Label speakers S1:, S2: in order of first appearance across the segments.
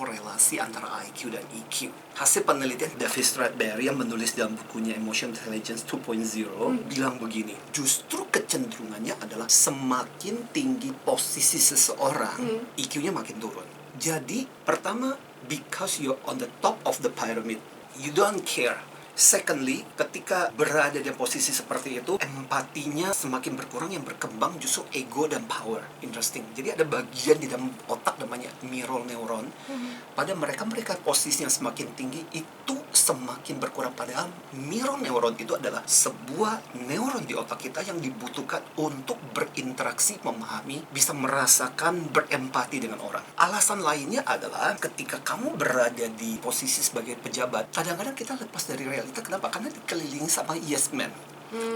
S1: korelasi antara IQ dan EQ. Hasil penelitian David Stradberry yang menulis dalam bukunya Emotional Intelligence 2.0 bilang begini, justru kecenderungannya adalah semakin tinggi posisi seseorang, EQ-nya makin turun. Jadi, pertama, because you're on the top of the pyramid, you don't care. Secondly, ketika berada di posisi seperti itu, empatinya semakin berkurang, yang berkembang justru ego dan power. Interesting. Jadi ada bagian di dalam otak namanya mirror neuron. Pada mereka posisinya semakin tinggi, itu semakin berkurang. Padahal mirror neuron itu adalah sebuah neuron di otak kita yang dibutuhkan untuk berinteraksi, memahami, bisa merasakan, berempati dengan orang. Alasan lainnya adalah ketika kamu berada di posisi sebagai pejabat, kadang-kadang kita lepas dari realita. Kenapa? Karena dikelilingi sama yes man.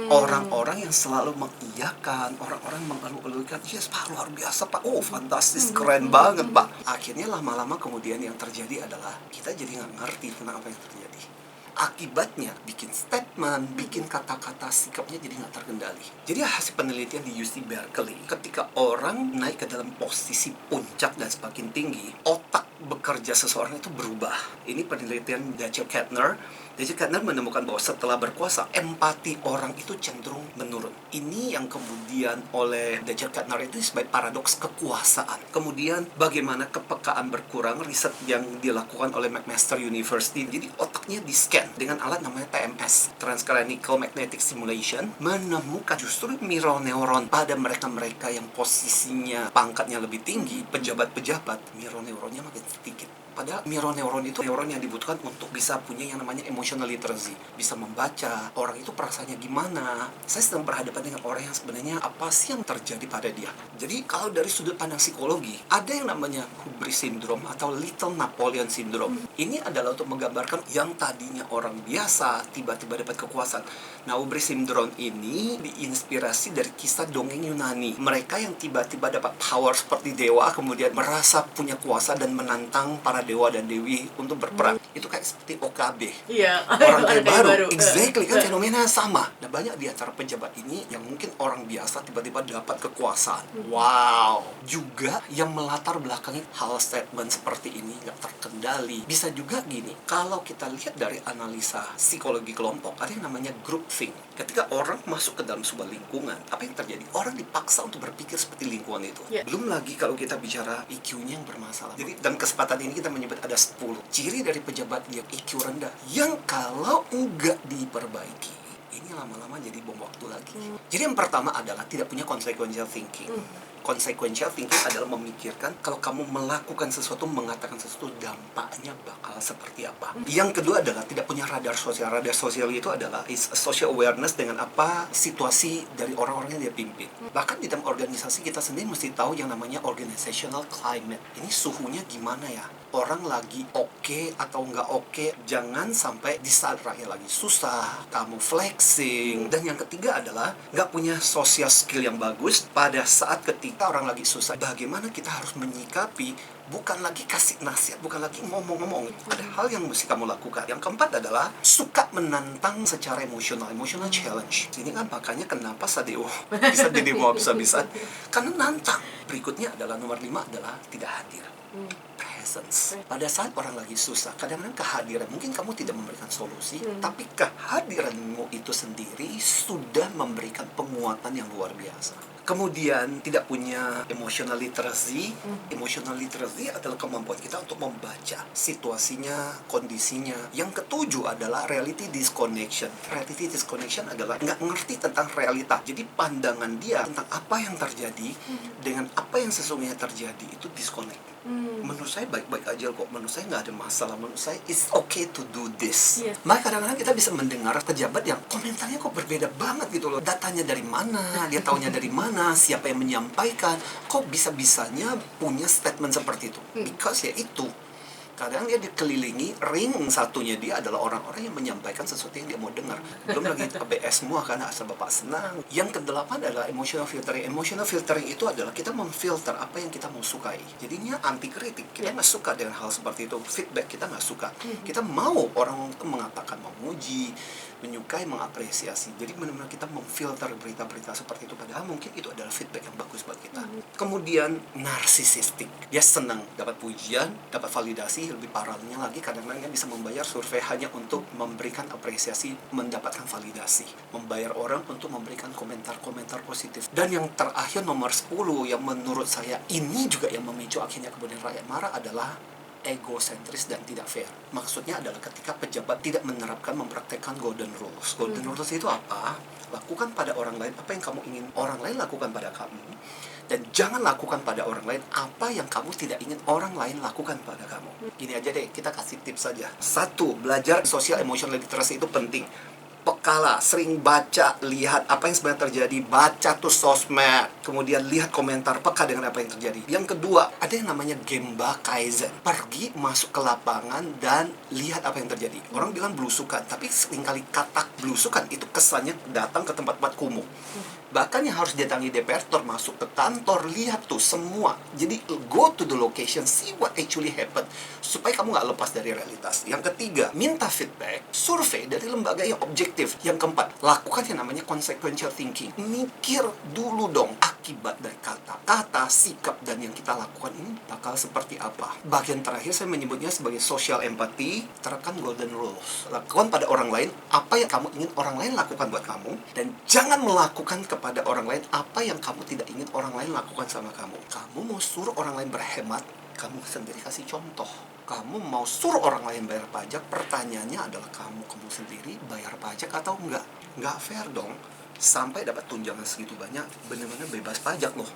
S1: Orang-orang yang selalu mengiyakan, orang-orang mengeluh-elukan, yes Pak, luar biasa Pak, oh fantastis, keren banget Pak. Akhirnya lama-lama kemudian yang terjadi adalah kita jadi nggak ngerti tentang apa yang terjadi. Akibatnya bikin statement, bikin kata-kata, sikapnya jadi nggak terkendali. Jadi hasil penelitian di UC Berkeley, ketika orang naik ke dalam posisi puncak dan semakin tinggi, otak bekerja seseorang itu berubah. Ini penelitian Dachau Kettner. Dachau Kettner menemukan bahwa setelah berkuasa, empati orang itu cenderung menurun. Ini yang kemudian oleh Dachau Kettner itu sebagai paradoks kekuasaan. Kemudian bagaimana kepekaan berkurang, riset yang dilakukan oleh McMaster University. Jadi otaknya di-scan dengan alat namanya TMS, Transcranial Magnetic Stimulation, menemukan justru mirror neuron pada mereka-mereka yang posisinya pangkatnya lebih tinggi, pejabat-pejabat, mirror neuronnya makin sedikit. Padahal mirror neuron itu neuron yang dibutuhkan untuk bisa punya yang namanya emotional literacy, bisa membaca orang itu perasaannya gimana. Saya sedang berhadapan dengan orang yang sebenarnya apa sih yang terjadi pada dia. Jadi kalau dari sudut pandang psikologi, ada yang namanya hubris syndrome atau Little Napoleon syndrome. Ini adalah untuk menggambarkan yang tadinya orang biasa tiba-tiba dapat kekuasaan. Nah, hubris syndrome ini diinspirasi dari kisah dongeng Yunani. Mereka yang tiba-tiba dapat power seperti dewa, kemudian merasa punya kuasa dan menantang para dewa dan dewi untuk berperang. Itu kayak seperti OKB.
S2: Iya.
S1: Orang kaya baru. Exactly, kan fenomena sama. Nah, banyak di antara pejabat ini yang mungkin orang biasa tiba-tiba dapat kekuasaan. Wow. Juga yang melatar belakangi hal statement seperti ini nggak terkendali. Bisa juga gini, kalau kita lihat dari analisa psikologi kelompok, ada yang namanya groupthink. Ketika orang masuk ke dalam sebuah lingkungan, apa yang terjadi? Orang dipaksa untuk berpikir seperti lingkungan itu. Belum lagi kalau kita bicara EQ-nya yang bermasalah. Jadi dalam kesempatan ini kita menyebut ada 10 ciri dari pejabat yang EQ rendah yang kalau enggak diperbaiki, ini lama-lama jadi bom waktu lagi. Jadi yang pertama adalah tidak punya consequential thinking. Consequential thinking adalah memikirkan kalau kamu melakukan sesuatu, mengatakan sesuatu, dampaknya bakal seperti apa. Yang kedua adalah tidak punya radar sosial. Radar sosial itu adalah social awareness dengan apa situasi dari orang-orang yang dia pimpin. Bahkan di dalam organisasi kita sendiri mesti tahu yang namanya organizational climate. Ini suhunya gimana ya? Orang lagi oke atau nggak oke, jangan sampai di saat rakyat lagi susah, kamu flexing. Dan yang ketiga adalah nggak punya social skill yang bagus pada saat ketika orang lagi susah. Bagaimana kita harus menyikapi, bukan lagi kasih nasihat, bukan lagi ngomong-ngomong. Ada hal yang mesti kamu lakukan. Yang keempat adalah suka menantang secara emosional challenge. Ini kan makanya kenapa Sadeo bisa jadi habis-habisan, karena nantang. Berikutnya adalah nomor 5 adalah tidak hadir. Presence. Pada saat orang lagi susah, kadang-kadang kehadiran, mungkin kamu tidak memberikan solusi, tapi kehadiranmu itu sendiri sudah memberikan penguatan yang luar biasa. Kemudian tidak punya emotional literacy. Emotional literacy adalah kemampuan kita untuk membaca situasinya, kondisinya. Yang ketujuh adalah reality disconnection. Reality disconnection adalah nggak ngerti tentang realita. Jadi pandangan dia tentang apa yang terjadi dengan apa yang sesungguhnya terjadi itu disconnect. Menurut saya baik-baik aja kok, menurut saya nggak ada masalah, menurut saya it's okay to do this. Maka kadang-kadang kita bisa mendengar pejabat yang komentarnya kok berbeda banget gitu loh. Datanya dari mana, dia taunya dari mana, siapa yang menyampaikan, kok bisa-bisanya punya statement seperti itu. Because ya itu, kadang dia dikelilingi, ring satunya dia adalah orang-orang yang menyampaikan sesuatu yang dia mau dengar. Belum lagi ABS semua kan, asal bapak senang. Yang kedelapan adalah emotional filtering. Emotional filtering itu adalah kita memfilter apa yang kita mau sukai. Jadinya anti kritik. Kita nggak suka dengan hal seperti itu. Feedback kita nggak suka. Kita mau orang itu mengatakan memuji, menyukai, mengapresiasi. Jadi benar-benar kita memfilter berita-berita seperti itu, padahal mungkin itu adalah feedback yang bagus buat kita. Kemudian narsisistik, dia senang dapat pujian, dapat validasi. Lebih parahnya lagi, kadang-kadang dia bisa membayar survei hanya untuk memberikan apresiasi, mendapatkan validasi, membayar orang untuk memberikan komentar-komentar positif. Dan yang terakhir nomor 10 yang menurut saya ini juga yang memicu akhirnya kemudian rakyat marah adalah egosentris dan tidak fair. Maksudnya adalah ketika pejabat tidak menerapkan, mempraktekkan golden rules. Golden rules itu apa? Lakukan pada orang lain apa yang kamu ingin orang lain lakukan pada kamu, dan jangan lakukan pada orang lain apa yang kamu tidak ingin orang lain lakukan pada kamu. Gini aja deh, kita kasih tips saja. 1, belajar social emotional literacy itu penting. Pekala, sering baca, lihat apa yang sebenarnya terjadi, baca tuh sosmed, kemudian lihat komentar, peka dengan apa yang terjadi. Yang kedua, ada yang namanya Gemba Kaizen. Pergi, masuk ke lapangan, dan lihat apa yang terjadi. Orang bilang belusukan, tapi seringkali kata belusukan itu kesannya datang ke tempat-tempat kumuh. Bahkan yang harus datangi DPR, termasuk ke kantor, lihat tuh semua. Jadi go to the location, see what actually happened, supaya kamu nggak lepas dari realitas. Yang ketiga, minta feedback, survei dari lembaga yang objektif. Yang keempat, lakukan yang namanya consequential thinking. Mikir dulu dong akibat dari kata-kata, sikap, dan yang kita lakukan ini bakal seperti apa. Bagian terakhir saya menyebutnya sebagai social empathy. Terapkan golden rules. Lakukan pada orang lain apa yang kamu ingin orang lain lakukan buat kamu, dan jangan melakukan kepada orang lain apa yang kamu tidak ingin orang lain lakukan sama kamu. Kamu mau suruh orang lain berhemat, kamu sendiri kasih contoh. Kamu mau suruh orang lain bayar pajak, pertanyaannya adalah kamu sendiri bayar pajak atau enggak? Enggak fair dong. Sampai dapat tunjangan segitu banyak, benar-benar bebas pajak loh.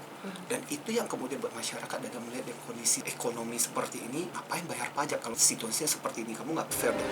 S1: Dan itu yang kemudian buat masyarakat dalam melihat kondisi ekonomi seperti ini, ngapain bayar pajak kalau situasinya seperti ini? Kamu nggak fair dong.